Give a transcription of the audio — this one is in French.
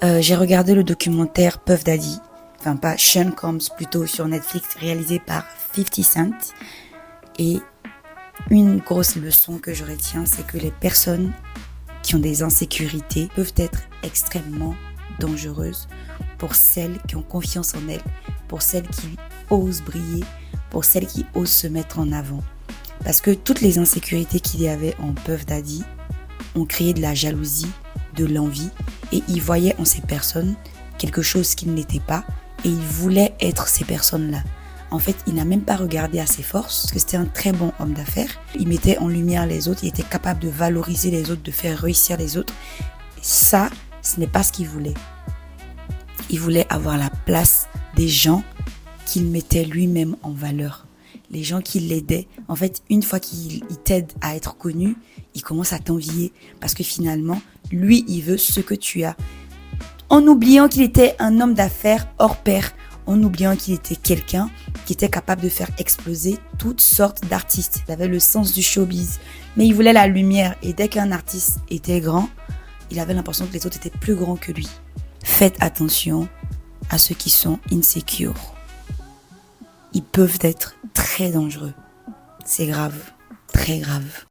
J'ai regardé le documentaire Puff Daddy, enfin pas Sean Combs, plutôt sur Netflix, réalisé par 50 Cent. Et une grosse leçon que je retiens, c'est que les personnes qui ont des insécurités peuvent être extrêmement dangereuses pour celles qui ont confiance en elles, pour celles qui osent briller, pour celles qui osent se mettre en avant. Parce que toutes les insécurités qu'il y avait en Puff Daddy ont créé de la jalousie, de l'envie, et il voyait en ces personnes quelque chose qu'il n'était pas, et il voulait être ces personnes-là. En fait, il n'a même pas regardé à ses forces, parce que c'était un très bon homme d'affaires. Il mettait en lumière les autres, il était capable de valoriser les autres, de faire réussir les autres. Ça, ce n'est pas ce qu'il voulait. Il voulait avoir la place des gens qu'il mettait lui-même en valeur. Les gens qui l'aidaient. En fait, une fois qu'il t'aide à être connu, il commence à t'envier. Parce que finalement, lui, il veut ce que tu as. En oubliant qu'il était un homme d'affaires hors pair. En oubliant qu'il était quelqu'un qui était capable de faire exploser toutes sortes d'artistes. Il avait le sens du showbiz. Mais il voulait la lumière. Et dès qu'un artiste était grand, il avait l'impression que les autres étaient plus grands que lui. Faites attention à ceux qui sont insécures. Ils peuvent être très dangereux. C'est grave, très grave.